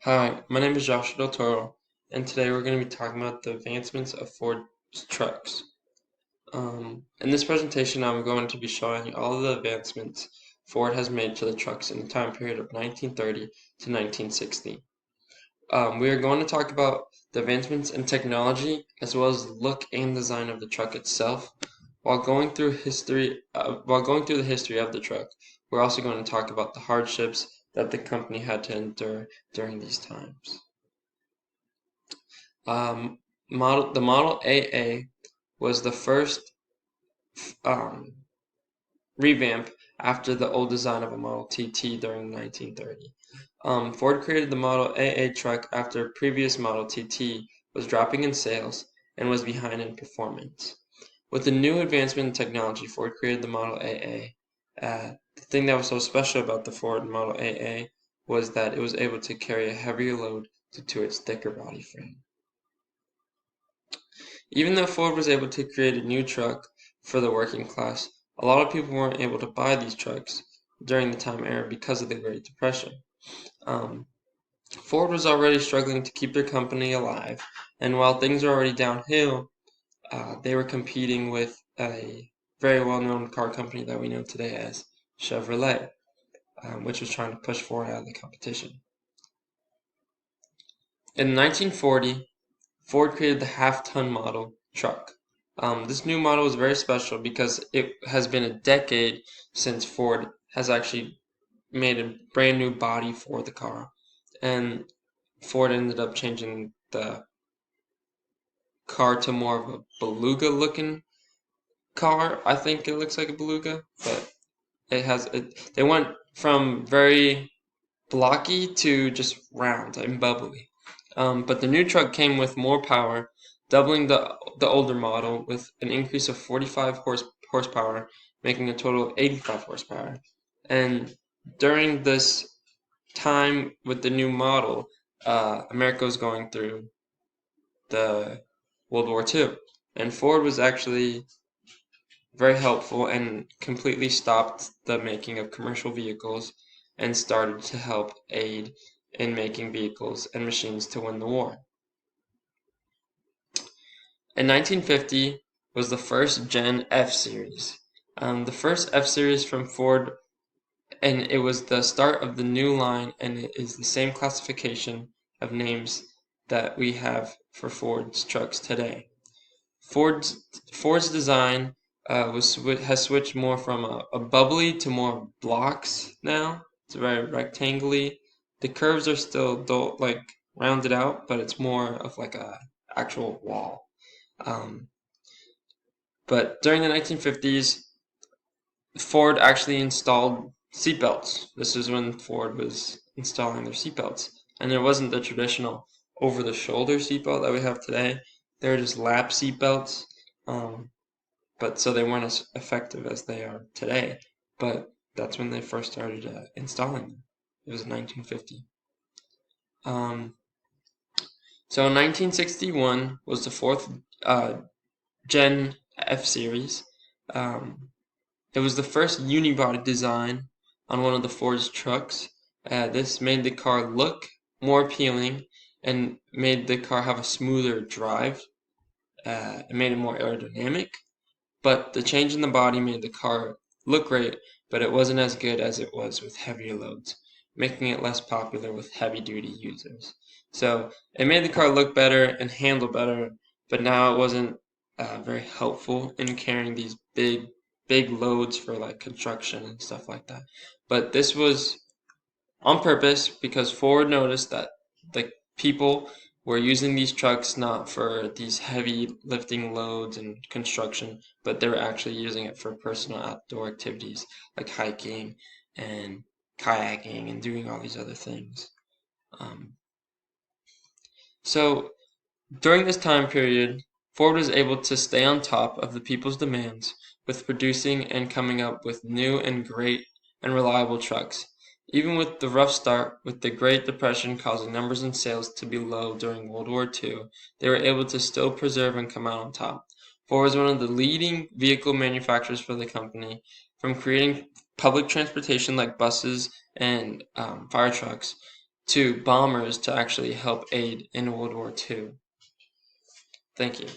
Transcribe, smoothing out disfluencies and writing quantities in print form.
Hi, my name is Joshua Del Toro, and today we're going to be talking about the advancements of Ford's trucks. In this presentation, I'm going to be showing all of the advancements Ford has made to the trucks in the time period of 1930 to 1960. We are going to talk about the advancements in technology as well as the look and design of the truck itself. While going through the history of the truck, we're also going to talk about the hardships that the company had to endure during these times. The Model AA was the first um, revamp after the old design of a Model TT during 1930. Ford created the Model AA truck after a previous Model TT was dropping in sales and was behind in performance. With the new advancement in technology, Ford created the Model AA. The thing that was so special about the Ford Model AA was that it was able to carry a heavier load due to its thicker body frame. Even though Ford was able to create a new truck for the working class, a lot of people weren't able to buy these trucks during the time era because of the Great Depression. Um, Ford was already struggling to keep their company alive, and while things were already downhill, they were competing with a very well-known car company that we know today as Chevrolet, which was trying to push Ford out of the competition. In 1940, Ford created the half-ton model truck. This new model is very special because it has been a decade since Ford has actually made a brand new body for the car, and Ford ended up changing the car to more of a beluga looking car. I think it looks like a beluga, but they went from very blocky to just round and bubbly. But the new truck came with more power, doubling the older model with an increase of 45 horsepower, making a total of 85 horsepower. And during this time with the new model, America was going through the World War II, and Ford was actually very helpful and completely stopped the making of commercial vehicles and started to help aid in making vehicles and machines to win the war. In 1950 was the first Gen F series. The first F series from Ford, and it was the start of the new line, and it is the same classification of names that we have for Ford's trucks today. Ford's design has switched more from a bubbly to more blocks now. It's very rectangly. The curves are still like rounded out, but it's more of like a actual wall. Um, but during the 1950s, Ford actually installed seatbelts. This is when Ford was installing their seatbelts, and there wasn't the traditional over-the-shoulder seatbelt that we have today. They were just lap seatbelts. But so they weren't as effective as they are today. But that's when they first started installing them. It was in 1950. Um, so in 1961 was the fourth Gen F series. It was the first unibody design on one of the Ford's trucks. This made the car look more appealing and made the car have a smoother drive. It made it more aerodynamic. But the change in the body made the car look great, but it wasn't as good as it was with heavier loads, making it less popular with heavy-duty users. So it made the car look better and handle better, but now it wasn't very helpful in carrying these big loads for like construction and stuff like that. But this was on purpose because Ford noticed that the people were using these trucks not for these heavy lifting loads and construction, but they were actually using it for personal outdoor activities like hiking and kayaking and doing all these other things. Um, so during this time period, Ford was able to stay on top of the people's demands with producing and coming up with new and great and reliable trucks. Even with the rough start, with the Great Depression causing numbers and sales to be low during World War II, they were able to still preserve and come out on top. Ford was one of the leading vehicle manufacturers for the company, from creating public transportation like buses and fire trucks to bombers to actually help aid in World War II. Thank you.